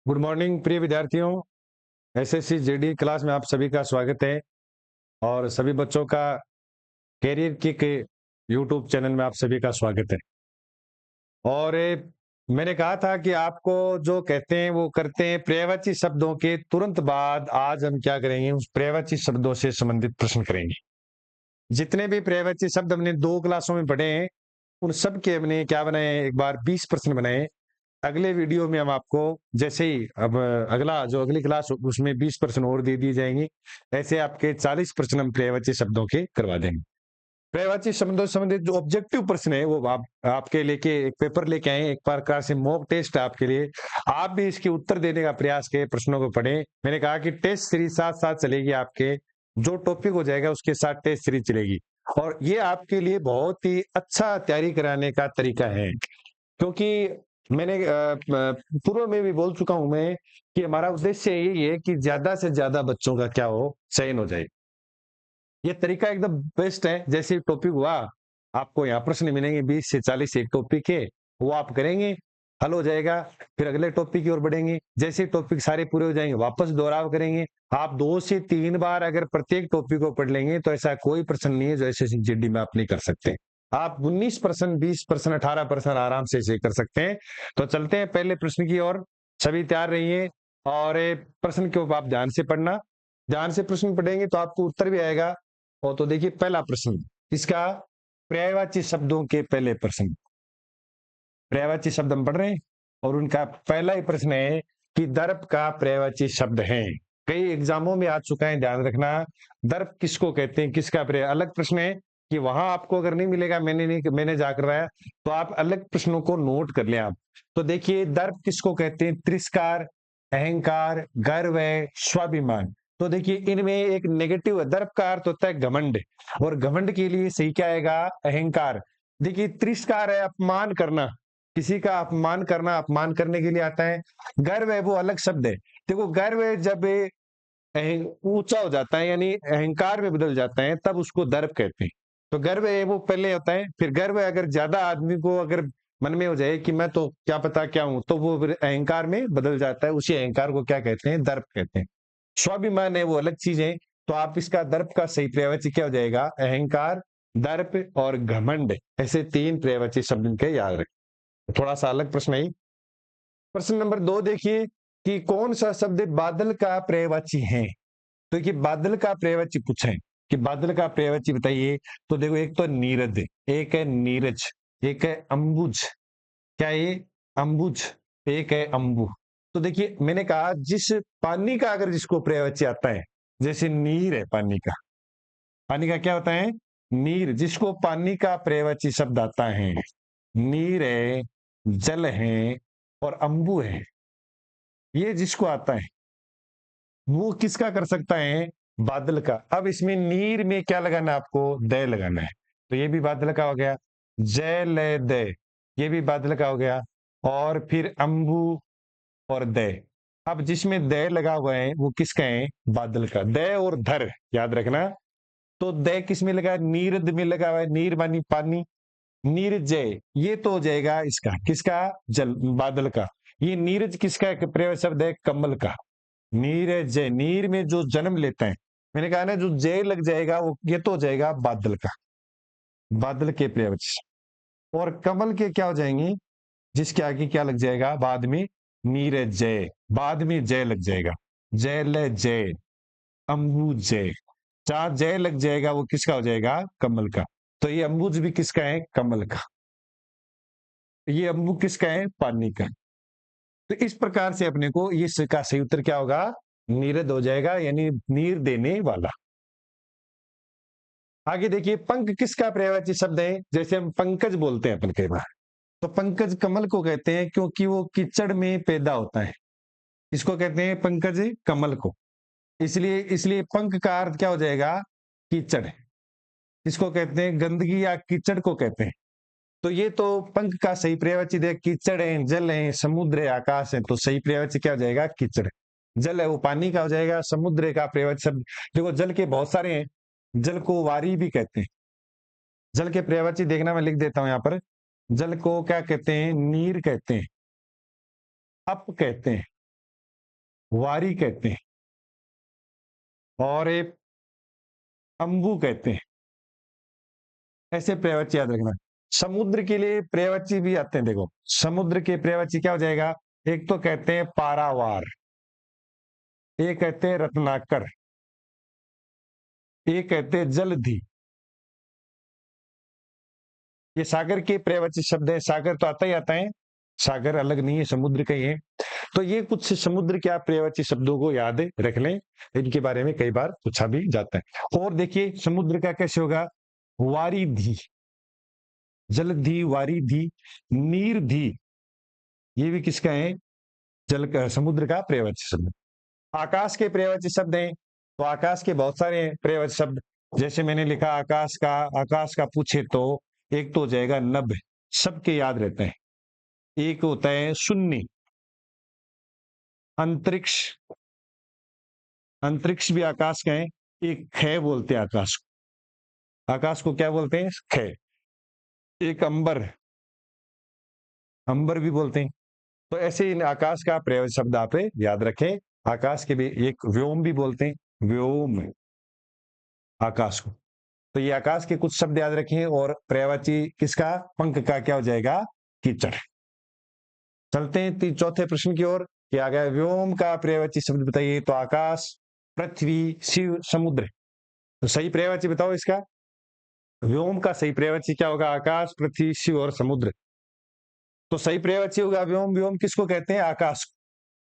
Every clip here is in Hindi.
गुड मॉर्निंग प्रिय विद्यार्थियों। एसएससी जेडी क्लास में आप सभी का स्वागत है और सभी बच्चों का कैरियर किक यूट्यूब चैनल में आप सभी का स्वागत है। और मैंने कहा था कि आपको जो कहते हैं वो करते हैं। पर्यायवाची शब्दों के तुरंत बाद आज हम क्या करेंगे, उस पर्यायवाची शब्दों से संबंधित प्रश्न करेंगे। जितने भी पर्यायवाची शब्द हमने 2 क्लासों में पढ़े हैं उन सब के हमने क्या बनाए हैं, एक बार 20 प्रश्न बनाए हैं। अगले वीडियो में हम आपको जैसे ही अब अगला जो अगली क्लास उसमें 20% और दे दी जाएंगी। ऐसे आपके 40% हम पर्यायवाची शब्दों के करवा देंगे। पर्यायवाची शब्दों से संबंधित जो ऑब्जेक्टिव प्रश्न है वो आपके लेके एक पेपर लेके आए, एक प्रकार से मॉक टेस्ट आपके लिए। आप भी इसके उत्तर देने का प्रयास के प्रश्नों को पढ़ें। मैंने कहा कि टेस्ट सीरीज साथ साथ चलेगी, आपके जो टॉपिक हो जाएगा उसके साथ टेस्ट सीरीज चलेगी और ये आपके लिए बहुत ही अच्छा तैयारी कराने का तरीका है। क्योंकि मैंने पूर्व में भी बोल चुका हूं मैं कि हमारा उद्देश्य यही है कि ज्यादा से ज्यादा बच्चों का क्या हो, चयन हो जाए। ये तरीका एकदम बेस्ट है। जैसे टॉपिक हुआ आपको यहाँ प्रश्न मिलेंगे 20 से 40 एक टॉपिक है, वो आप करेंगे, हल हो जाएगा। फिर अगले टॉपिक की ओर बढ़ेंगे, जैसे टॉपिक सारे पूरे हो जाएंगे वापस दोहराव करेंगे। आप 2 से 3 बार अगर प्रत्येक टॉपिक को पढ़ लेंगे तो ऐसा कोई प्रश्न नहीं है जो एसएससी जीडी में आप नहीं कर सकते। आप 19%, 20%, 18% आराम से इसे कर सकते हैं। तो चलते हैं पहले प्रश्न की ओर। सभी तैयार रहिए और प्रश्न के ऊपर आप ध्यान से पढ़ना। ध्यान से प्रश्न पढ़ेंगे तो आपको उत्तर भी आएगा। और तो देखिए पहला प्रश्न, इसका पर्यायवाची शब्दों के पहले प्रश्न, पर्यायवाची शब्द हम पढ़ रहे हैं और उनका पहला ही प्रश्न है कि दर्प का पर्यायवाची शब्द है। कई एग्जामों में आ चुका है, ध्यान रखना। दर्प किसको कहते हैं, किसका पर्याय। अलग प्रश्न है कि वहां आपको अगर नहीं मिलेगा, मैंने जाकर रहा तो आप अलग प्रश्नों को नोट कर लें आप। तो देखिए दर्प किसको कहते हैं, तिरस्कार, अहंकार, गर्व, स्वाभिमान। तो देखिए इनमें एक नेगेटिव है। दर्प का अर्थ होता है घमंड और घमंड के लिए सही क्या आएगा, अहंकार। देखिए तिरस्कार है अपमान करना, किसी का अपमान करना, अपमान करने के लिए आता है। गर्व है वो अलग शब्द है। देखो गर्व है जब ऊंचा हो जाता है यानी अहंकार में बदल जाता है तब उसको दर्प कहते हैं। तो गर्व है वो पहले होता है, फिर गर्व है अगर ज्यादा आदमी को अगर मन में हो जाए कि मैं तो क्या पता क्या हूं, तो वो फिर अहंकार में बदल जाता है। उसी अहंकार को क्या कहते हैं, दर्प कहते हैं। स्वाभिमान है वो अलग चीज है। तो आप इसका दर्प का सही पर्यायवाची क्या हो जाएगा, अहंकार, दर्प और घमंड। ऐसे 3 पर्यायवाची शब्द इनके याद रखें। थोड़ा सा अलग प्रश्न है। प्रश्न नंबर 2 देखिए कि कौन सा शब्द बादल का पर्यायवाची है। तो देखिए बादल का पर्यायवाची पूछा है कि बादल का पर्यायवाची बताइए। तो देखो एक तो नीरद, एक है नीरज, एक है अंबुज। क्या ये, अंबुज, एक है अंबु। तो देखिए मैंने कहा जिस पानी का अगर जिसको पर्यायवाची आता है, जैसे नीर है पानी का, पानी का क्या होता है, नीर। जिसको पानी का पर्यायवाची शब्द आता है, नीर है, जल है और अंबु है, ये जिसको आता है वो किसका कर सकता है, बादल का। अब इसमें नीर में क्या लगाना है आपको, दय लगाना है। तो ये भी बादल का हो गया। जय लय दय, ये भी बादल का हो गया। और फिर अंबु और दय। अब जिसमें दय लगा हुआ है वो किसका है, बादल का। दय और धर याद रखना। तो दय किस में लगा है, नीरद में लगा हुआ है। नीर मानी पानी, नीरजय ये तो हो जाएगा इसका, किसका, जल, बादल का। ये नीरज किसका प्रयोग शब्द है, कमल का। नीरजय, नीर में जो जन्म लेता है, मैंने कहा ना जो जय लग जाएगा वो ये तो हो जाएगा बादल का, बादल के प्रयोज। और कमल के क्या हो जाएंगे, जिसके आगे क्या लग जाएगा बाद में, नीरजय, बाद में जय लग जाएगा। जय ल जय, अम्बुज जय, जहां जय लग जाएगा वो किसका हो जाएगा, कमल का। तो ये अम्बुज भी किसका है, कमल का। ये अम्बु किसका है, पानी का। तो इस प्रकार से अपने को ये इसका सही उत्तर क्या होगा, नीरद हो जाएगा, यानी नीर देने वाला। आगे देखिए पंख किसका पर्यायवाची शब्द है। जैसे हम पंकज बोलते हैं अपन कई बार, तो पंकज कमल को कहते हैं क्योंकि वो कीचड़ में पैदा होता है। इसको कहते हैं पंकज कमल को। इसलिए इसलिए पंख का अर्थ क्या हो जाएगा, कीचड़। इसको कहते हैं गंदगी या कीचड़ को कहते हैं। तो ये तो पंख का सही पर्यायवाची दे, कीचड़ है, जल है, समुद्र है, आकाश है। तो सही पर्यायवाची क्या हो जाएगा, कीचड़। जल है वो पानी का हो जाएगा। समुद्र का पर्यायवाची शब्द देखो, जल के बहुत सारे हैं। जल को वारी भी कहते हैं। जल के पर्यायवाची देखना, मैं लिख देता हूं यहां पर। जल को क्या कहते हैं, नीर कहते हैं, अप कहते हैं, वारी कहते हैं, और एक अंबु कहते हैं। ऐसे पर्यायवाची याद रखना। समुद्र के लिए पर्यायवाची भी आते हैं, देखो समुद्र के पर्यायवाची क्या हो जाएगा। एक तो कहते हैं पारावार, एक कहते हैं रत्नाकर, एक कहते हैं जलधि। ये सागर के पर्यायवाची शब्द है। सागर तो आता ही आता है, सागर अलग नहीं है, समुद्र का ही है। तो ये कुछ समुद्र के आप पर्यायवाची शब्दों को याद रख लें, इनके बारे में कई बार पूछा भी जाता है। और देखिए समुद्र का कैसे होगा, वारिधि, जलधि, वारिधि, नीरधि, ये भी किसका है, जल का, समुद्र का पर्यायवाची शब्द। आकाश के पर्यायवाची शब्द हैं, तो आकाश के बहुत सारे पर्यायवाची शब्द। जैसे मैंने लिखा आकाश का पूछे तो एक तो हो जाएगा नभ, सबके याद रहते हैं। एक होता है शून्य, अंतरिक्ष, अंतरिक्ष भी आकाश का है। एक ख बोलते हैं आकाश को, आकाश को क्या बोलते हैं, ख। एक अंबर, अंबर भी बोलते हैं। तो ऐसे इन आकाश का पर्यायवाची शब्द आप याद रखें। आकाश के भी एक व्योम भी बोलते हैं, व्योम आकाश को। तो ये आकाश के कुछ शब्द याद रखें। और पर्यायवाची किसका, पंख का क्या हो जाएगा, कीचड़। चलते हैं चौथे प्रश्न की ओर। क्या आ गया, व्योम का पर्यायवाची शब्द बताइए। तो आकाश, पृथ्वी, शिव, समुद्र। तो सही पर्यायवाची बताओ इसका। व्योम का सही पर्यायवाची क्या होगा, आकाश, पृथ्वी, शिव और समुद्र। तो सही पर्यायवाची होगा व्योम। व्योम किसको कहते हैं, आकाश।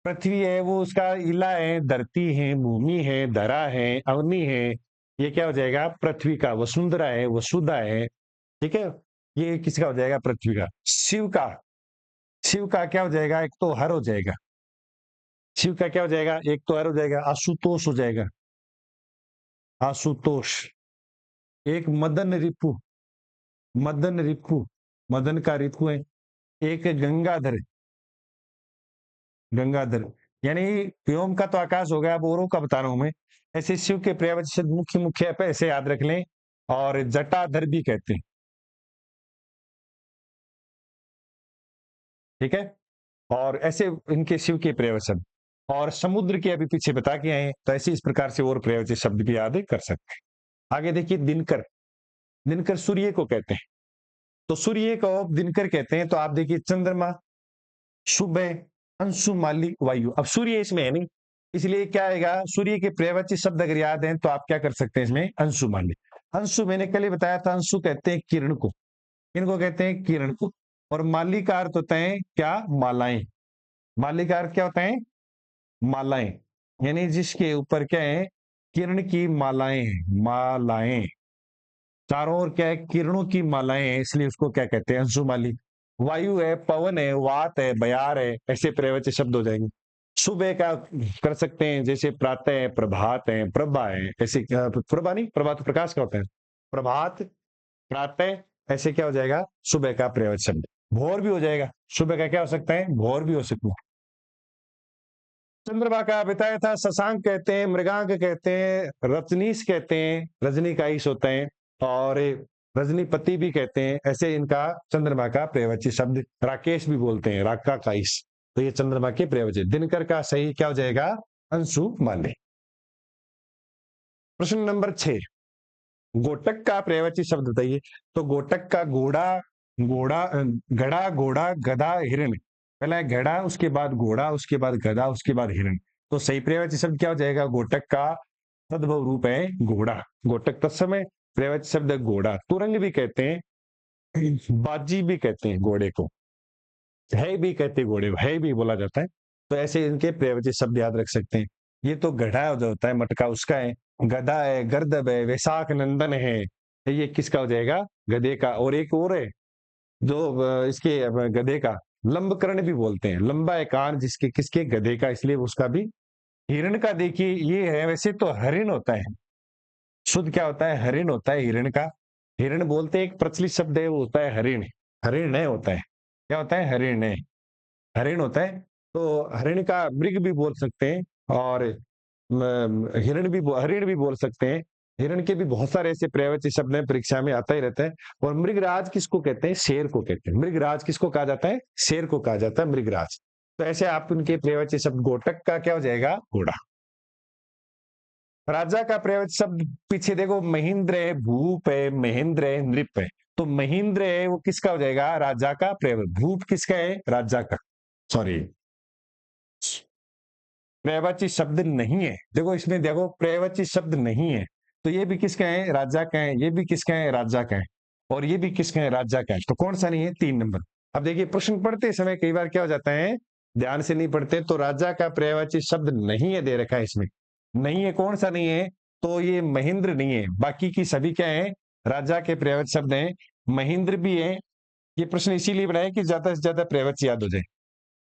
पृथ्वी है वो उसका इला है, धरती है, भूमि है, धरा है, अग्नि है। ये क्या हो जाएगा, पृथ्वी का। वसुंधरा है, वसुधा है, ठीक है। ये किसका हो जाएगा, पृथ्वी का। शिव का, शिव का क्या हो जाएगा, एक तो हर हो जाएगा। शिव का क्या हो जाएगा, एक तो हर हो जाएगा, आशुतोष हो जाएगा, आशुतोष। एक मदन रिपु, मदन रिपु, मदन का रिपु है। एक गंगाधर, गंगाधर। यानी व्योम का तो आकाश हो गया, अब औरों का बता रहा हूं मैं। ऐसे शिव के पर्यायवाची शब्द मुख्य मुख्य पे ऐसे याद रख लें। और जटाधर भी कहते हैं, ठीक है। और ऐसे इनके शिव के पर्यायवाची शब्द। और समुद्र के अभी पीछे बता के आए, तो ऐसे इस प्रकार से और पर्यायवाची शब्द भी याद कर सकते हैं। आगे देखिए दिनकर, दिनकर सूर्य को कहते हैं। तो सूर्य को दिनकर कहते हैं। तो आप देखिए चंद्रमा, सुबह, अंशुमाली, वायु। अब सूर्य इसमें है नहीं, इसलिए क्या आएगा, सूर्य के पर्यायवाची शब्द अगर याद हैं तो आप क्या कर सकते हैं इसमें, अंशुमाली। अंशु मैंने कल ही बताया था, अंशु कहते हैं किरण को, इनको कहते हैं किरण को। और माली का अर्थ होता है क्या, मालाएं। माली का अर्थ क्या होता है, मालाएं। यानी जिसके ऊपर क्या है, किरण की मालाएं हैं, मालाएं। चारों ओर क्या है, किरणों की मालाएं हैं, इसलिए उसको क्या कहते हैं, अंशुमाली। वायु है, पवन है, वात है, बयार है, ऐसे पर्यायवाची शब्द हो जाएंगे। सुबह का कर सकते हैं, जैसे प्रातः है, प्रभात है, प्रभा है, ऐसे प्रभा नहीं, प्रभा तो प्रकाश का होता है। प्रभात, प्रातः, ऐसे क्या हो जाएगा, सुबह का पर्यायवाची शब्द। भोर भी हो जाएगा, सुबह का क्या हो सकता है, भोर भी हो सकता है। चंद्रमा का बताया था, शशांक कहते हैं, मृगांक कहते हैं, रजनीश कहते हैं, रजनी का ईश होता है। और रजनीपति भी कहते हैं। ऐसे इनका चंद्रमा का पर्यायवाची शब्द। राकेश भी बोलते हैं, राका का ईश। तो ये चंद्रमा के पर्यायवाची। दिनकर का सही क्या हो जाएगा, अंशु माले। प्रश्न नंबर 6, गोटक का पर्यायवाची शब्द बताइए। तो गोटक का घोड़ा, घोड़ा, घड़ा, घोड़ा, गधा, हिरण। पहला है घड़ा, उसके बाद घोड़ा, उसके बाद गधा, उसके बाद हिरण। तो सही पर्यायवाची शब्द क्या हो जाएगा, गोटक का तद्भव रूप है घोड़ा। गोटक तत्समय पर्यायवाची शब्द है घोड़ा। तुरंग भी कहते हैं, बाजी भी कहते हैं घोड़े को, है भी कहते हैं घोड़े को, है भी बोला जाता है। तो ऐसे इनके पर्यायवाची शब्द याद रख सकते हैं। ये तो गधा जो होता है, मटका, उसका है। गधा है, गर्दभ है, वैशाख नंदन है, ये किसका हो जाएगा, गधे का। और एक और है जो इसके गधे का, लंबकर्ण भी बोलते हैं। लंबा है कान जिसके, किसके, गधे का, इसलिए उसका भी। हिरण का देखिए ये है, वैसे तो हरिण होता है, शुद्ध क्या होता है, हरिण होता है हिरण का। हिरण बोलते हैं, एक प्रचलित शब्द है, वो होता है हरिण। हरिण है होता है, क्या होता है, हरिण है, हरिण होता है। तो हरिण का मृग भी बोल सकते हैं। और हरिण भी बोल सकते हैं। हिरण के भी बहुत सारे ऐसे पर्यायवाची शब्द हैं, परीक्षा में आता ही रहता है। और मृगराज किसको कहते हैं, शेर को कहते हैं। मृगराज किसको कहा जाता है, शेर को कहा जाता है मृगराज। तो ऐसे आप उनके पर्यायवाची शब्द गोटक का क्या हो जाएगा, घोड़ा। राजा का पर्यायवाची शब्द पीछे देखो, महेंद्र है, भूप है, महेंद्र है, नृप है। तो महेंद्र है वो किसका हो जाएगा, राजा का पर्यायवाची। भूप किसका है, राजा का। सॉरी, पर्यायवाची शब्द नहीं है। देखो इसमें देखो पर्यायवाची शब्द नहीं है, तो ये भी किसका है, राजा का है, ये भी किसका है, राजा का है, और ये भी किसका है, राजा का है। तो कौन सा नहीं है, 3 नंबर। अब देखिए प्रश्न पढ़ते समय कई बार क्या हो जाता है, ध्यान से नहीं पढ़ते, तो राजा का पर्यायवाची शब्द नहीं है दे रखा है इसमें, नहीं है। कौन सा नहीं है, तो ये महेंद्र नहीं है, बाकी की सभी क्या है, राजा के पर्यायवाची शब्द हैं। महेंद्र भी है। ये प्रश्न इसीलिए बनाया कि ज्यादा से ज्यादा पर्यायवाची याद हो जाए।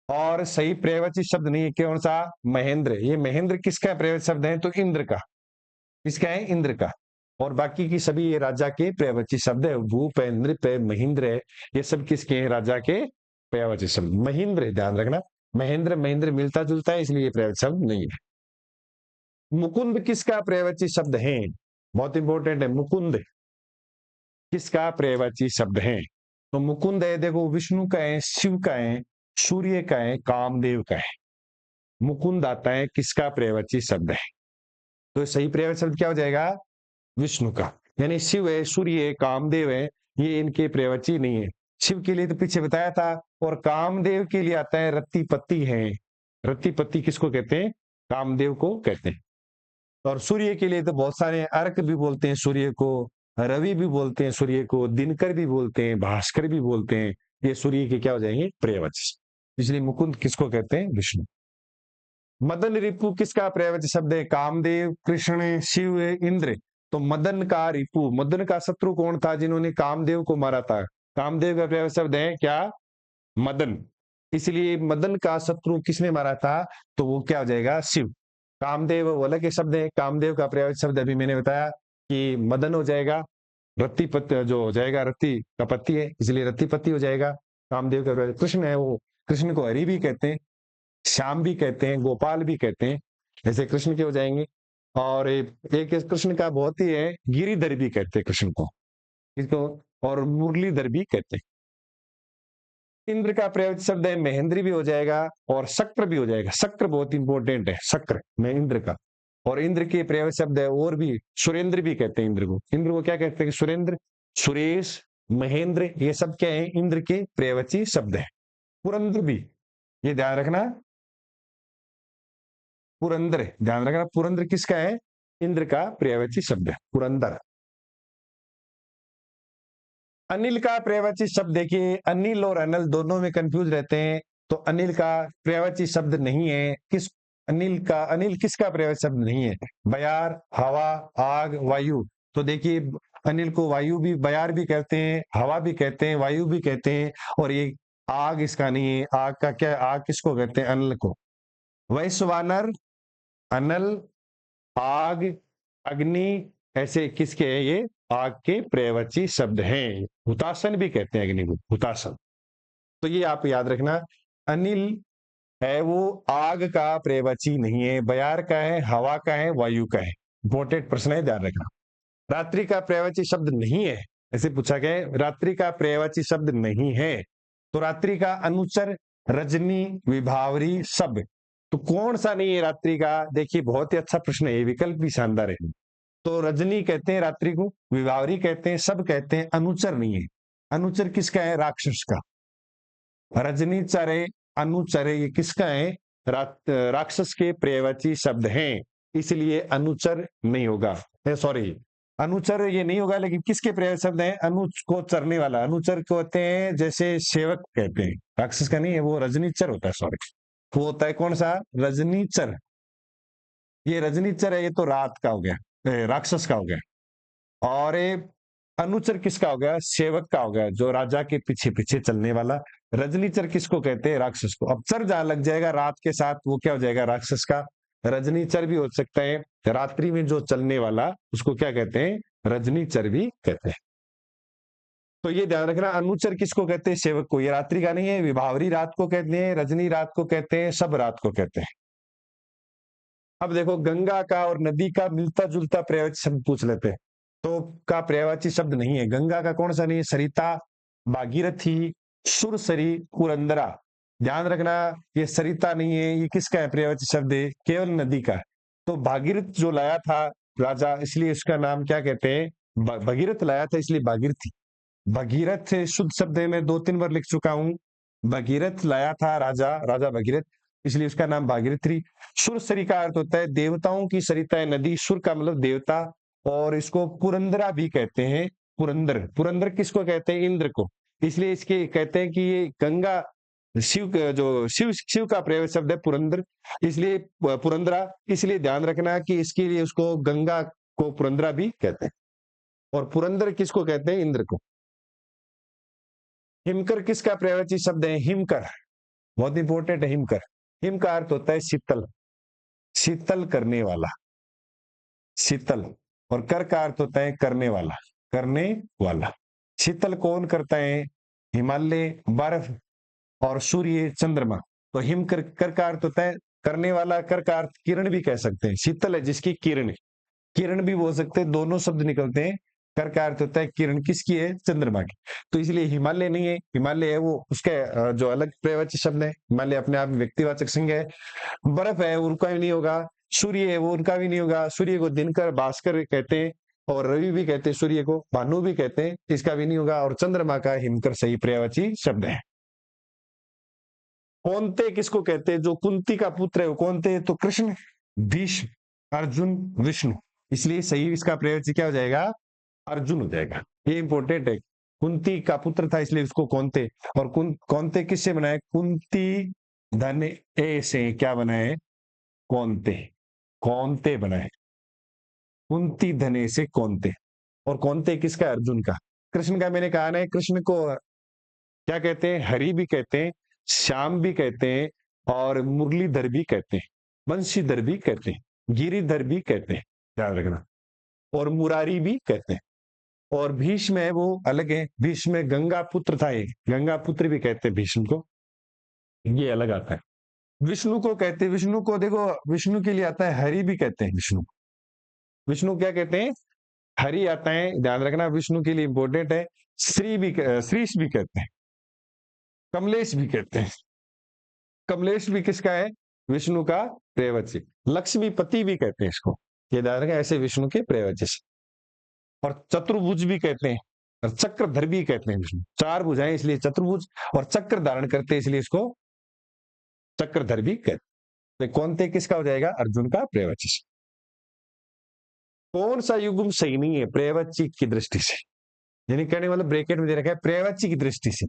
और सही पर्यायवाची शब्द नहीं है, कौन सा, महेंद्र। ये महेंद्र किसका पर्यायवाची शब्द है, तो इंद्र का। किसका है, इंद्र का। और बाकी की सभी ये राजा के पर्यायवाची शब्द है। भूप है, नृप है, महेंद्र है, ये सब किसके हैं, राजा के पर्यायवाची शब्द। महेंद्र ध्यान रखना, महेंद्र महेंद्र मिलता जुलता है, इसलिए पर्यायवाची शब्द नहीं है। मुकुंद किसका पर्यायवाची शब्द है, बहुत इंपॉर्टेंट है। मुकुंद किसका पर्यायवाची शब्द है, तो मुकुंद है देखो, विष्णु का है, शिव का है, सूर्य का है, कामदेव का है। मुकुंद आता है किसका पर्यायवाची शब्द है, तो सही पर्यायवाची शब्द क्या हो जाएगा, विष्णु का। यानी शिव है, सूर्य है, कामदेव है, ये इनके पर्यायवाची नहीं है। शिव के लिए तो पीछे बताया था, और कामदेव के लिए आता है रत्तीपति है। रत्तीपति किसको कहते हैं, कामदेव को कहते हैं। और सूर्य के लिए तो बहुत सारे, अर्क भी बोलते हैं सूर्य को, रवि भी बोलते हैं सूर्य को, दिनकर भी बोलते हैं, भास्कर भी बोलते हैं। ये सूर्य के क्या हो जाएंगे, पर्यायवाची। इसलिए मुकुंद किसको कहते हैं, विष्णु। मदन रिपु किसका पर्यायवाची शब्द है, कामदेव, कृष्ण, शिव, इंद्र। तो मदन का रिपु, मदन का शत्रु कौन था, जिन्होंने कामदेव को मारा था। कामदेव का पर्यायवाची शब्द है क्या, मदन। इसलिए मदन का शत्रु किसने मारा था, तो वो क्या हो जाएगा, शिव। कामदेव वो अलग के शब्द है, कामदेव का पर्यायवाची शब्द अभी मैंने बताया कि मदन हो जाएगा। रत्ती पत्ती जो हो जाएगा, रत्ती का पत्ती है, इसलिए रत्तीपति हो जाएगा। कामदेव का कृष्ण है, वो कृष्ण को हरि भी कहते हैं, श्याम भी कहते हैं, गोपाल भी कहते हैं, ऐसे कृष्ण के हो जाएंगे। और एक कृष्ण का बहुत ही है, गिरिधर भी कहते हैं कृष्ण को, इसको, और मुरलीधर भी कहते हैं। इंद्र का पर्यायवाची शब्द है, महेंद्र भी हो जाएगा, और शक्र भी हो जाएगा। शक्र बहुत इंपॉर्टेंट है, शक्र में इंद्र का। और इंद्र के पर्यायवाची शब्द है, और भी सुरेंद्र भी कहते हैं इंद्र को। इंद्र को क्या कहते हैं, सुरेंद्र, सुरेश, महेंद्र, ये सब क्या है, इंद्र के पर्यायवाची शब्द है। पुरंद्र भी, ये ध्यान रखना, पुरंदर ध्यान रखना, पुरंदर किसका है, इंद्र का पर्यायवाची शब्द है, पुरंदर। अनिल का पर्यायवाची शब्द देखिए, अनिल और अनल दोनों में कंफ्यूज रहते हैं, तो अनिल का पर्यायवाची शब्द नहीं है। किस, अनिल किसका पर्यायवाची शब्द नहीं है, बयार, हवा, आग, वायु। तो देखिए अनिल को वायु भी, बयार भी कहते हैं, हवा भी कहते हैं, वायु भी कहते हैं, और ये आग इसका नहीं है। आग का क्या, आग किसको कहते हैं, अनिल को। वैश्वानर, अनल, आग, अग्नि, ऐसे किसके हैं ये, आग के पर्यायवाची शब्द हैं। हुतासन भी कहते हैं अग्नि को, हुतासन। तो ये आप याद रखना, अनिल है वो आग का पर्यायवाची नहीं है, बयार का है, हवा का है, वायु का है। इंपॉर्टेंट प्रश्न है, ध्यान रखना। रात्रि का पर्यायवाची शब्द नहीं है, ऐसे पूछा गया है, रात्रि का पर्यायवाची शब्द नहीं है। तो रात्रि का अनुचर, रजनी, विभावरी, सब। तो कौन सा नहीं है रात्रि का, देखिए बहुत ही अच्छा प्रश्न है, ये विकल्प भी शानदार है। तो रजनी कहते हैं रात्रि को, विभावरी कहते हैं, सब कहते हैं, अनुचर नहीं है। अनुचर किसका है, राक्षस का। रजनी चरे, अनुचरे, ये किसका है, राक्षस के पर्यायवाची शब्द हैं, इसलिए अनुचर नहीं होगा। सॉरी, अनुचर ये नहीं होगा, लेकिन किसके पर्यायवाची शब्द हैं, अनुज को चरने वाला। अनुचर को होते हैं जैसे सेवक कहते हैं, राक्षस का नहीं है, वो रजनीचर होता है। सॉरी, वो होता है कौन सा, रजनीचर। ये रजनीचर है, ये तो रात का हो गया, राक्षस का हो गया। और अनुचर किसका हो गया, सेवक का हो गया, जो राजा के पीछे पीछे चलने वाला। रजनीचर किसको कहते हैं, राक्षस को। अब चर जहां लग जाएगा रात के साथ, वो क्या हो जाएगा, राक्षस का। रजनीचर भी हो सकता है, रात्रि में जो चलने वाला, उसको क्या कहते हैं, रजनीचर भी कहते हैं। तो ये ध्यान रखना, अनुचर किसको कहते हैं, सेवक को। ये रात्रि का नहीं है, विभावरी रात को कहते हैं, रजनी रात को कहते हैं, सब रात को कहते हैं। अब देखो गंगा का और नदी का मिलता जुलता पर्यायवाची शब्द पूछ लेते हैं। तो का पर्यायवाची शब्द नहीं है, गंगा का कौन सा नहीं है, सरिता, भागीरथी, सुरसरी, पुरंदरा। ध्यान रखना, ये सरिता नहीं है, ये किसका है पर्यायवाची शब्द है, केवल नदी का। तो भागीरथ जो लाया था राजा, इसलिए इसका नाम क्या कहते हैं, भगीरथ लाया था इसलिए भागीरथी। भगीरथ से शुद्ध शब्द है, मैं 2-3 बार लिख चुका हूं। भगीरथ लाया था राजा, राजा भगीरथ, इसलिए उसका नाम भागीरथी। सुर सरी का अर्थ होता है देवताओं की सरिता है नदी, सुर का मतलब देवता, और इसको पुरंदरा भी कहते हैं। पुरंदर, पुरंदर किसको कहते हैं, इंद्र को, इसलिए इसके कहते हैं कि ये गंगा जो शिव का प्रयोग शब्द है पुरंदर, इसलिए पुरंदरा, इसलिए ध्यान रखना कि इसके लिए उसको गंगा को पुरंदरा भी कहते हैं। और पुरंदर किसको कहते हैं, इंद्र को। हिमकर किसका प्रयोगवाची शब्द है, हिमकर, बहुत इंपॉर्टेंट है हिमकर। हिम का अर्थ होता है शीतल, शीतल करने वाला, शीतल। और कर का अर्थ होता है करने वाला, करने वाला। शीतल कौन करता है, हिमालय, बर्फ, और सूर्य, चंद्रमा। तो हिम कर का अर्थ होता है करने वाला, कर का अर्थ किरण भी कह सकते हैं, शीतल है जिसकी किरण, किरण भी बोल सकते हैं, दोनों शब्द निकलते हैं। कर का अर्थ होता है किरण, किसकी है, चंद्रमा की। तो इसलिए हिमालय नहीं है, हिमालय है वो उसके जो अलग पर्यायवाची शब्द है, हिमालय अपने आप में व्यक्तिवाचक संज्ञा है। बर्फ है उनका भी नहीं होगा, सूर्य है वो उनका भी नहीं होगा, सूर्य को दिनकर, भास्कर कहते हैं, और रवि भी कहते हैं, सूर्य को भानु भी कहते हैं, इसका भी नहीं होगा। और चंद्रमा का हिमकर सही पर्यायवाची शब्द है। कौनते किसको कहते हैं, जो कुंती का पुत्र है वो कौनते है, तो कृष्ण, भीष्म, अर्जुन, विष्णु, इसलिए सही इसका पर्यायवाची क्या हो जाएगा, अर्जुन हो जाएगा। ये इंपॉर्टेंट है, कुंती का पुत्र था इसलिए उसको कौनते। और कौनते किससे बनाए, कुंती धन ए से क्या बनाए, कौनते, कौनते बनाए, कुंती धने से कौनते। और कौनते किसका, अर्जुन का। कृष्ण का मैंने कहा ना, कृष्ण को क्या कहते हैं, हरि भी कहते हैं, श्याम भी कहते हैं, और मुरलीधर भी कहते हैं, बंशीधर भी कहते हैं, गिरिधर भी कहते हैं, ध्यान रखना, और मुरारी भी कहते हैं। और भीष्म है वो अलग है, भीष्म गंगा पुत्र था, एक गंगा पुत्र भी कहते हैं भीष्म को, ये अलग आता है। विष्णु को कहते हैं, विष्णु को देखो, विष्णु के लिए आता है हरि भी कहते हैं, विष्णु, विष्णु क्या कहते हैं, हरि आता है, ध्यान रखना विष्णु के लिए इंपॉर्टेंट है। श्रीश भी कहते हैं, कमलेश भी कहते हैं, कमलेश भी किसका है, विष्णु का पर्यायवाची। लक्ष्मीपति भी कहते हैं इसको, ये ध्यान रखें, ऐसे विष्णु के पर्यायवाची। और चतुर्भुज भी कहते हैं, और चक्रधर भी कहते हैं, विष्णु 4 भुजाएं इसलिए चतुर्भुज, और चक्र धारण करते हैं इसलिए इसको चक्रधर भी कहते हैं। तो कौन थे किसका हो जाएगा, अर्जुन का पर्यायवाची। कौन सा युग्म सही नहीं है पर्यायवाची की दृष्टि से, यानी कहने वाला ब्रैकेट में दे रखा है पर्यायवाची की दृष्टि से,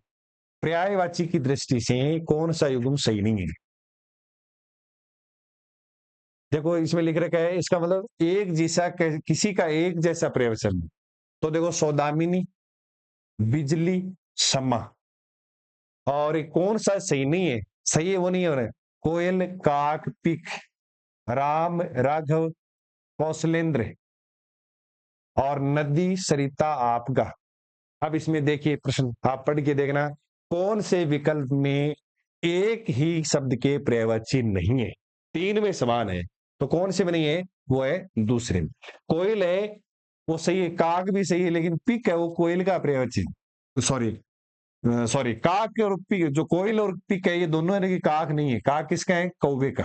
पर्यायवाची की दृष्टि से कौन सा युग्म सही नहीं है। देखो इसमें लिख रखा है, इसका मतलब एक जैसा, किसी का एक जैसा पर्यायवाचन। तो देखो सौदामिनी, बिजली, समा। और कौन सा सही नहीं है, सही है वो नहीं हो रहा है, कोयल, काक, पिक, राम, राघव, कौशलेंद्र, और नदी, सरिता, आपगा। अब इसमें देखिए प्रश्न, आप पढ़ के देखना, कौन से विकल्प में एक ही शब्द के पर्यायवाची नहीं है, 3 में समान है, तो कौन से में नहीं है, वो है दूसरे में। कोयल है वो सही है, काक भी सही है, लेकिन पिक है वो कोयल का पर्यायवाची, सॉरी सॉरी, काक और पिक, जो कोयल और पिक है ये दोनों है कि काक नहीं है, काक किसका है, कौवे का,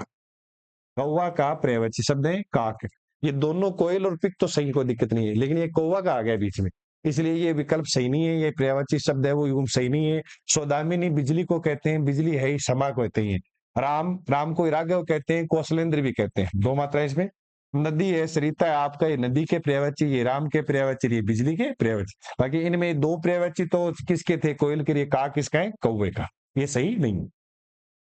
कौवा का पर्यायवाची शब्द है काक। ये दोनों कोयल और पिक तो सही, कोई दिक्कत नहीं है, लेकिन ये कौवा का आ गया बीच में, इसलिए ये विकल्प सही नहीं है, ये पर्यायवाची शब्द है वो युग्म सही नहीं है। सौदामिनी बिजली को कहते हैं, बिजली है ही, समा को कहते हैं। राम, राम को राघव कहते हैं, कौशलेंद्र भी कहते हैं, 2 मात्रा इसमें। नदी है, सरिता है आपका, ये नदी के पर्यायवाची, ये राम के पर्यायवाची, ये बिजली के पर्यायवाची। बाकी इनमें 2 पर्यायवाची तो किसके थे, कोयल के लिए, का किसका है, कौवे का, ये सही नहीं।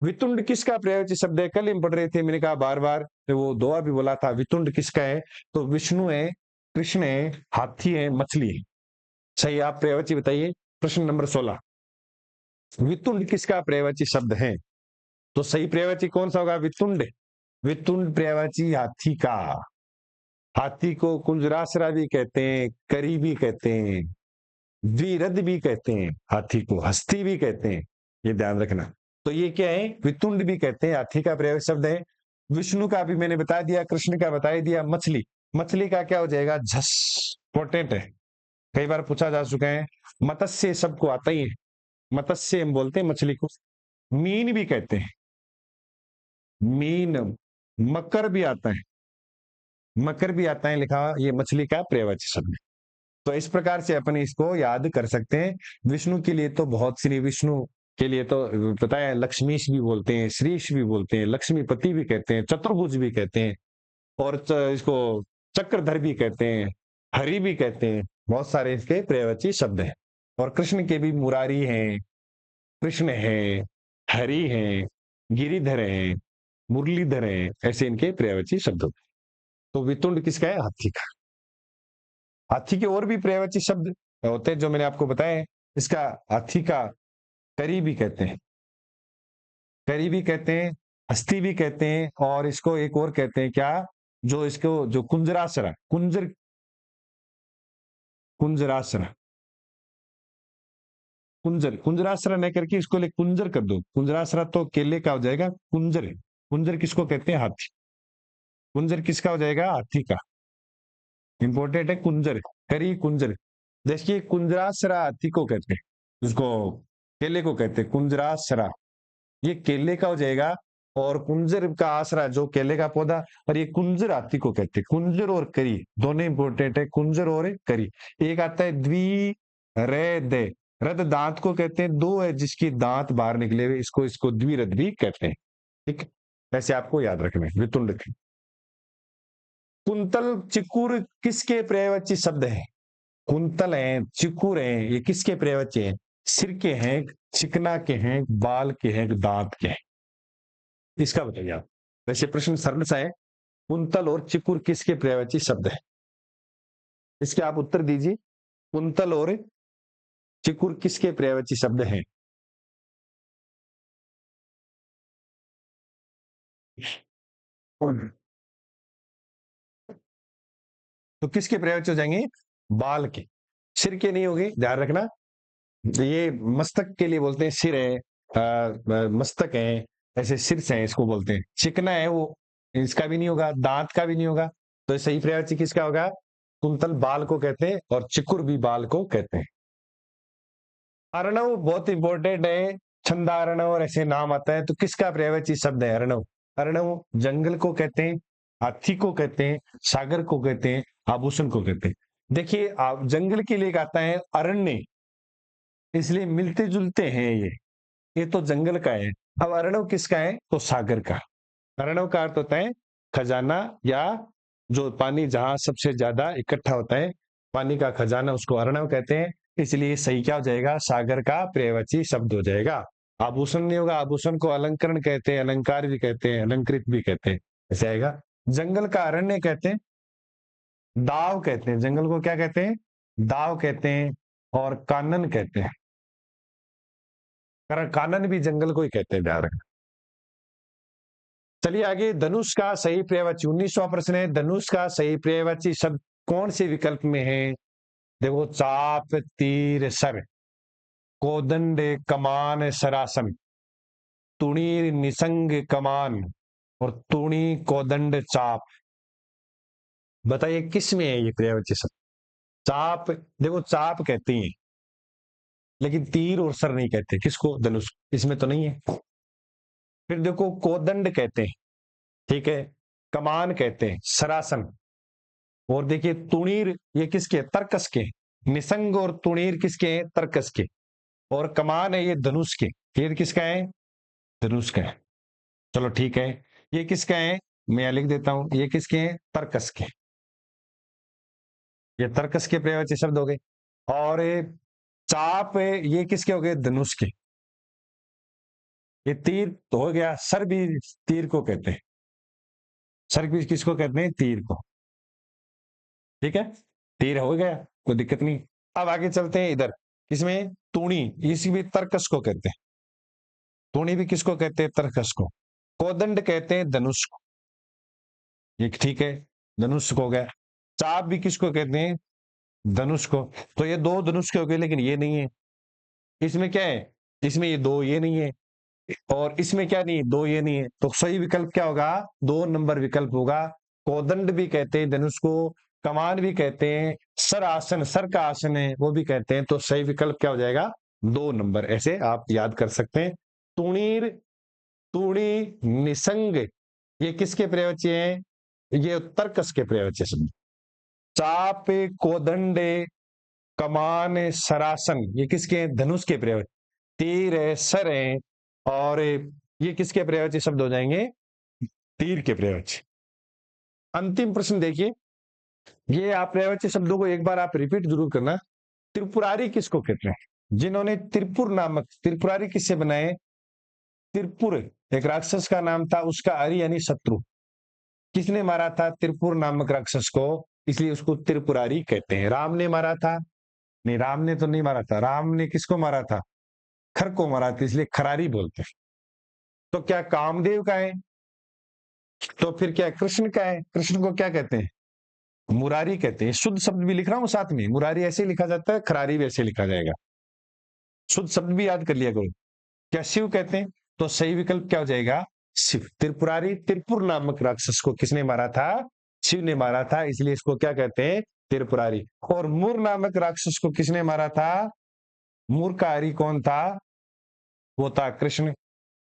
वितुंड किसका पर्यायवाची शब्द है, कल हम पढ़ रहे थे, मैंने कहा बार बार, तो वो दोहा भी बोला था, वितुंड किसका है, तो विष्णु है, कृष्ण है, हाथी है, मछली है। सही, आप पर्यायवाची बताइए। प्रश्न नंबर 16, वितुंड किसका पर्यायवाची शब्द है, तो सही पर्यायवाची कौन सा होगा, वितुंड। वितुंड पर्यायवाची हाथी का, हाथी को कुंजरासरा भी कहते हैं, करी भी कहते हैं, द्विरथ भी कहते हैं, हाथी को हस्ती भी कहते हैं, ये ध्यान रखना। तो ये क्या है, वितुंड भी कहते हैं, हाथी का पर्यायवाची शब्द है। विष्णु का भी मैंने बता दिया, कृष्ण का बता दिया। मछली, मछली का क्या हो जाएगा, झस, इंपॉर्टेंट है, कई बार पूछा जा चुका है। मत्स्य सबको आता ही है, मत्स्य हम बोलते हैं मछली को, मीन भी कहते हैं, मीन। मकर भी आता है, मकर भी आता है लिखा, ये मछली का पर्यायवाची शब्द है। तो इस प्रकार से अपन इसको याद कर सकते हैं। विष्णु के लिए तो बहुत, श्री विष्णु के लिए तो पता है, लक्ष्मीश भी बोलते हैं, श्रीश भी बोलते हैं, लक्ष्मीपति भी कहते हैं, चतुर्भुज भी कहते हैं, और इसको चक्रधर भी कहते हैं, हरि भी कहते हैं। बहुत सारे इसके पर्यायवाची शब्द हैं। और कृष्ण के भी मुरारी हैं, कृष्ण है, हरि है, गिरिधर है, मुरलीधर है, ऐसे इनके पर्यायवाची शब्द होते हैं। तो वितुंड किसका है? हाथी का। हाथी के और भी पर्यायवाची शब्द होते हैं जो मैंने आपको बताए। इसका हाथी का करी भी कहते हैं, करी भी कहते हैं, हस्ती भी कहते हैं, और इसको एक और कहते हैं क्या, जो इसको जो कुंजरासरा, कुंजरासरा, कुंजरासरा नहीं करके इसको ले कुंजर कर दो। कुंजरासरा तो केले का हो जाएगा, कुंजर। कुंजर किसको कहते हैं? हाथी। कुंजर किसका हो जाएगा? हाथी का। इंपॉर्टेंट है कुंजर, करी कुंजर। देखिए कुंजरासरा हाथी को कहते हैं, उसको केले को कहते हैं कुंजरासरा, ये केले का हो जाएगा। और कुंजर का आसरा जो केले का पौधा, और ये कुंजर हाथी को कहते हैं। कुंजर और करी दोनों इंपॉर्टेंट है, कुंजर और करी। एक आता है द्वि रद, रद दांत को कहते हैं, दो है जिसकी दांत बाहर निकले हुए, इसको इसको द्विरद भी कहते हैं। ठीक, ऐसे आपको याद रखना है। वितुंड। कुंतल चिकुर किसके पर्यायवाची शब्द है? कुंतल है, चिकुर है, ये किसके पर्यायवाची है? सिर के हैं, चिकना के हैं, बाल के हैं, दांत के हैं, इसका बताइए आप। वैसे प्रश्न सरल सा है। कुंतल और चिकुर किसके पर्यायवाची शब्द है? इसके आप उत्तर दीजिए। कुंतल और चिकुर किसके पर्यायवाची शब्द हैं? तो किसके पर्यायवाची हो जाएंगे? बाल के। सिर के नहीं होगी, ध्यान रखना। ये मस्तक के लिए बोलते हैं, सिर है, मस्तक है, ऐसे शीर्ष है, इसको बोलते हैं। चिकना है वो, इसका भी नहीं होगा, दांत का भी नहीं होगा। तो सही पर्यायवाची किसका होगा? कुंतल बाल को कहते हैं, और चिकुर भी बाल को कहते हैं। अर्णव बहुत इंपॉर्टेंट है, छंदार्णव और ऐसे नाम आता है। तो किसका पर्यायवाची शब्द है अर्णव? अर्णव जंगल को कहते हैं, हाथी को कहते हैं, सागर को कहते हैं, आभूषण को कहते हैं। देखिए आप, जंगल के लिए आता है अरण्य, इसलिए मिलते जुलते हैं ये तो जंगल का है। अब अर्णव किसका है? तो सागर का। अर्णव का अर्थ होता है खजाना, या जो पानी जहां सबसे ज्यादा इकट्ठा होता है, पानी का खजाना, उसको अर्णव कहते हैं। इसलिए सही क्या हो जाएगा? सागर का पर्यायवाची शब्द हो जाएगा। आभूषण नहीं होगा, आभूषण को अलंकरण कहते हैं, अलंकार भी कहते हैं, अलंकृत भी कहते हैं, ऐसे आएगा। जंगल का अरण्य कहते हैं, दाव कहते हैं, जंगल को क्या कहते हैं? दाव कहते हैं, और कानन कहते हैं। कानन भी जंगल को ही कहते हैं, ध्यान रखना। चलिए आगे, धनुष का सही पर्यायवाची 19वां प्रश्न है। धनुष का सही पर्यायवाची शब्द कौन से विकल्प में है? देखो, चाप, तीर, सर, कोदंड, कमान, सरासन, तुणी, निसंग, कमान, और तुणी, कोदंड, चाप। बताइए किस में है ये पर्यायवाची शब्द? चाप, देखो चाप कहते हैं, लेकिन तीर और सर नहीं कहते। किसको? धनुष। इसमें तो नहीं है। फिर देखो, कोदंड कहते हैं, ठीक है, कमान कहते हैं, सरासन, और देखिए तुणीर, ये किसके? तर्कस के। निसंग और तुणीर किसके हैं? तर्कस के। और कमान है ये धनुष के। ये किसका है? धनुष का है। चलो ठीक है, ये किसका है? मैं लिख देता हूं, ये किसके हैं? तर्कस के। ये तर्कस के पर्यायवाची शब्द हो गए। और चाप है, ये किसके हो गए? धनुष के। ये तीर तो हो गया, सर भी तीर को कहते हैं, सर भी किसको कहते हैं? तीर को। ठीक है, तीर हो गया, कोई दिक्कत नहीं। अब आगे चलते हैं इधर, इसमें तूणी, इसी भी तर्कस को कहते हैं। तूणी भी किसको कहते हैं? तर्कस को। कोदंड कहते हैं धनुष को, ये ठीक है, धनुष को हो गया। चाप भी किसको कहते हैं? धनुष को। तो ये दो धनुष के हो गए, लेकिन ये नहीं है। इसमें क्या है? इसमें ये दो, ये नहीं है, और इसमें क्या नहीं? दो, ये नहीं है। तो सही विकल्प क्या होगा? 2 नंबर विकल्प होगा। कोदंड भी कहते हैं धनुष को, कमान भी कहते हैं, सर आसन, सर का आसन है वो भी कहते हैं। तो सही विकल्प क्या हो जाएगा? 2 नंबर। ऐसे आप याद कर सकते हैं। तुणीर, तुणी, निसंग, ये किसके प्रयोज्य हैं? ये तर्कस के प्रयोज्य शब्द। चाप, कोदंडे, कमान, सरासन, ये किसके हैं? धनुष के प्रयोज्य। तीर है, सर है, और ये किसके प्रयोज्य शब्द हो जाएंगे? तीर के प्रयोज्य। अंतिम प्रश्न देखिए, ये आप प्रयोज्य शब्दों को एक बार आप रिपीट जरूर करना। त्रिपुरारी किसको कहते हैं? जिन्होंने त्रिपुर नामक, त्रिपुरारी किससे बनाए? त्रिपुर एक राक्षस का नाम था, उसका अरि यानी शत्रु। किसने मारा था त्रिपुर नामक राक्षस को? इसलिए उसको त्रिपुरारी कहते हैं। राम ने मारा था? नहीं, राम ने तो नहीं मारा था। राम ने किसको मारा था? खर को मारा था, इसलिए खरारी बोलते हैं। तो क्या कामदेव का है? तो फिर क्या कृष्ण का है? कृष्ण को क्या कहते हैं? मुरारी कहते हैं। शुद्ध शब्द भी लिख रहा हूं साथ में, मुरारी ऐसे लिखा जाता है, खरारी भी ऐसे लिखा जाएगा। शुद्ध शब्द भी याद कर लिया करो। क्या शिव कहते हैं? तो सही विकल्प क्या हो जाएगा? शिव। त्रिपुरारी, त्रिपुर नामक राक्षस को किसने मारा था? शिव ने मारा था, इसलिए इसको क्या कहते हैं? त्रिपुरारी। और मूर नामक राक्षस को किसने मारा था? मूर का हरि कौन था? वो था कृष्ण।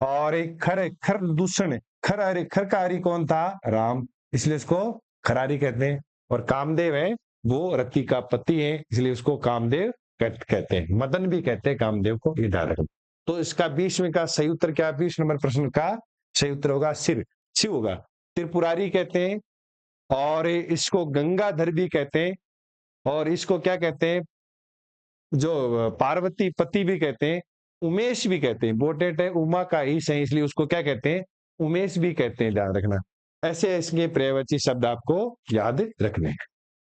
और एक खर, खर दूषण, खर हरि, खर का हरि कौन था? राम, इसलिए इसको खरारी कहते हैं। और कामदेव है, वो रति का पति है, इसलिए उसको कामदेव कहते हैं। मदन भी कहते हैं कामदेव को, ये ध्यान रखना। तो इसका 20वें का सही उत्तर क्या? 20 नंबर प्रश्न का सही उत्तर होगा सिर, शिव होगा। त्रिपुरारी कहते हैं, और इसको गंगाधर भी कहते हैं, और इसको क्या कहते हैं? जो पार्वती पति भी कहते हैं, उमेश भी कहते हैं। इंपोर्टेंट है, उमा का ईश है, इसलिए उसको क्या कहते हैं? उमेश भी कहते हैं, ध्यान रखना। ऐसे इसके पर्यायवाची शब्द आपको याद रखने हैं।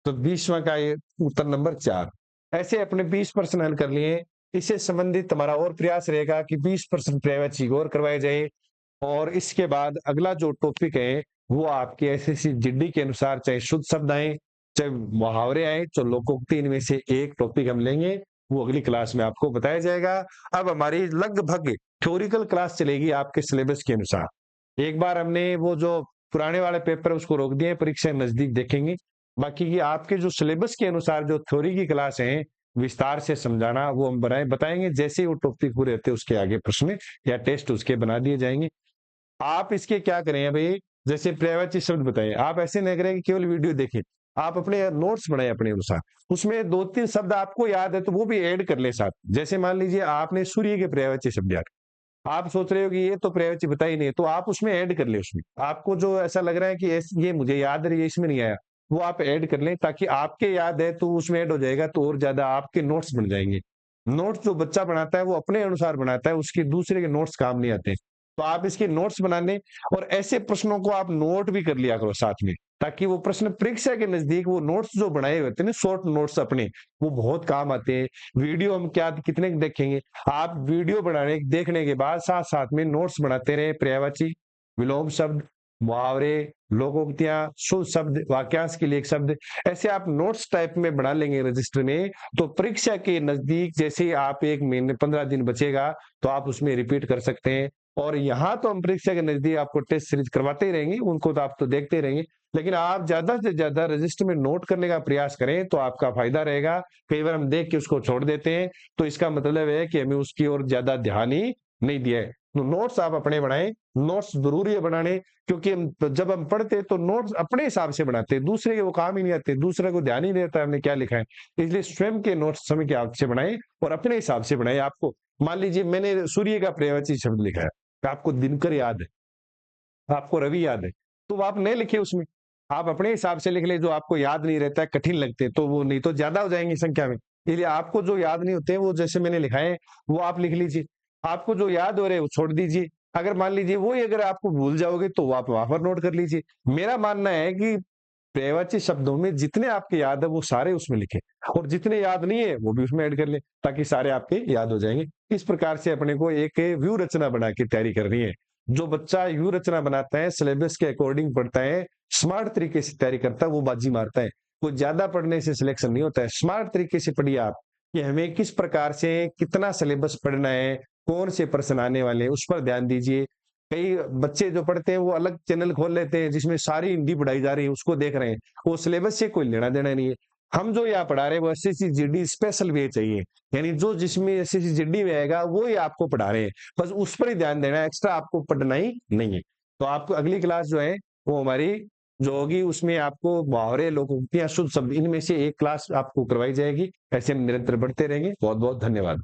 तो 20वां का ये उत्तर नंबर 4। ऐसे अपने 20% हल कर लिए। इससे संबंधित हमारा और प्रयास रहेगा कि 20% पर्यायवाची और करवाए जाए। और इसके बाद अगला जो टॉपिक है वो आपके एसएससी जीडी के अनुसार चाहे शुद्ध शब्द आए, चाहे मुहावरे आए, चाहे लोकोक्ति, इनमें से एक टॉपिक हम लेंगे, वो अगली क्लास में आपको बताया जाएगा। अब हमारी लगभग थ्योरिकल क्लास चलेगी आपके सिलेबस के अनुसार। एक बार हमने वो जो पुराने वाले पेपर उसको रोक दिए, परीक्षा नजदीक देखेंगे। बाकी की आपके जो सिलेबस के अनुसार जो थ्योरी की क्लास है विस्तार से समझाना, वो हम बताएंगे। जैसे ही वो टॉपिक पूरे होते उसके आगे प्रश्न या टेस्ट उसके बना दिए जाएंगे। आप इसके क्या करें भाई, जैसे पर्यायवाची शब्द बताए, आप ऐसे नहीं करें कि केवल वीडियो देखें, आप अपने नोट्स बनाए अपने अनुसार। उसमें 2-3 शब्द आपको याद है तो वो भी ऐड कर ले साथ। जैसे मान लीजिए आपने सूर्य के पर्यायवाची शब्द याद, आप सोच रहे हो कि ये तो पर्यायवाची बता ही नहीं, तो आप उसमें ऐड कर ले। उसमें आपको जो ऐसा लग रहा है कि ये मुझे याद है, ये इसमें नहीं आया, वो आप ऐड कर लें, ताकि आपके याद है तो उसमें ऐड हो जाएगा, तो और ज्यादा आपके नोट्स बन जाएंगे। नोट्स जो बच्चा बनाता है वो अपने अनुसार बनाता है, उसके दूसरे के नोट्स काम नहीं आते। तो आप इसके नोट्स बनाने, और ऐसे प्रश्नों को आप नोट भी कर लिया करो साथ में, ताकि वो प्रश्न परीक्षा के नजदीक वो नोट्स जो बनाए हुए होते हैं ना, शॉर्ट नोट्स अपने, वो बहुत काम आते हैं। वीडियो हम क्या कितने देखेंगे, आप वीडियो बनाने देखने के बाद साथ साथ में नोट्स बनाते रहे। पर्यायवाची, विलोम शब्द, मुहावरे, लोकोक्तियां, शुद्ध शब्द, वाक्यांश के लिए एक शब्द, ऐसे आप नोट्स टाइप में बना लेंगे रजिस्टर में। तो परीक्षा के नजदीक जैसे ही आप 1 महीने 15 दिन बचेगा तो आप उसमें रिपीट कर सकते हैं। और यहाँ तो हम परीक्षा के नजदीक आपको टेस्ट सीरीज करवाते ही रहेंगे, उनको तो आप तो देखते ही रहेंगे, लेकिन आप ज्यादा से ज्यादा रजिस्टर में नोट करने का प्रयास करें तो आपका फायदा रहेगा। कई बार हम देख के उसको छोड़ देते हैं, तो इसका मतलब है कि हमें उसकी ओर ज्यादा ध्यान ही नहीं दिया है। तो नोट्स आप अपने बनाएं, नोट्स जरूरी है बनाने, क्योंकि जब हम पढ़ते तो नोट्स अपने हिसाब से बनाते हैं, दूसरे के वो काम ही नहीं आते, दूसरे को ध्यान ही नहीं रहता हमने क्या लिखा है। इसलिए स्वयं के नोट्स समय के हिसाब से बनाए और अपने हिसाब से बनाए। आपको मान लीजिए मैंने सूर्य का पर्यायवाची शब्द लिखा है, आपको दिनकर याद है, आपको रवि याद है, तो आप नहीं लिखे उसमें, आप अपने हिसाब से लिख ले। जो आपको याद नहीं रहता है, कठिन लगते हैं, तो वो नहीं तो ज्यादा हो जाएंगे संख्या में। इसलिए आपको जो याद नहीं होते वो जैसे मैंने लिखा है वो आप लिख लीजिए। आपको जो याद हो रहे वो छोड़ दीजिए। अगर मान लीजिए वो ही अगर आपको भूल जाओगे तो वो आप वहां पर नोट कर लीजिए। मेरा मानना है कि पर्यायवाची शब्दों में जितने आपके याद है वो सारे उसमें लिखे, और जितने याद नहीं है वो भी उसमें ऐड कर ले, ताकि सारे आपके याद हो जाएंगे। इस प्रकार से अपने को एक व्यू रचना बना के तैयारी करनी है। जो बच्चा व्यू रचना बनाता है, सिलेबस के अकॉर्डिंग पढ़ता है, स्मार्ट तरीके से तैयारी करता है, वो बाजी मारता है। कोई ज्यादा पढ़ने से सिलेक्शन नहीं होता है। स्मार्ट तरीके से पढ़िए आप कि हमें किस प्रकार से कितना सिलेबस पढ़ना है, कौन से प्रश्न आने वाले हैं, उस पर ध्यान दीजिए। कई बच्चे जो पढ़ते हैं वो अलग चैनल खोल लेते हैं जिसमें सारी हिंदी पढ़ाई जा रही है, उसको देख रहे हैं, वो सिलेबस से कोई लेना देना नहीं है। हम जो यहाँ पढ़ा रहे हैं वो एसएससी जीडी स्पेशल वे चाहिए, यानी जो जिसमें एसएससी जीडी में आएगा वो ही आपको पढ़ा रहे हैं, बस उस पर ही ध्यान देना है, एक्स्ट्रा आपको पढ़ना ही नहीं है। तो आपको अगली क्लास जो है वो हमारी जो होगी उसमें आपको मुहावरे, लोकोक्तियां, शुद्ध शब्द, इनमें से एक क्लास आपको करवाई जाएगी। ऐसे हम निरंतर बढ़ते रहेंगे। बहुत बहुत धन्यवाद।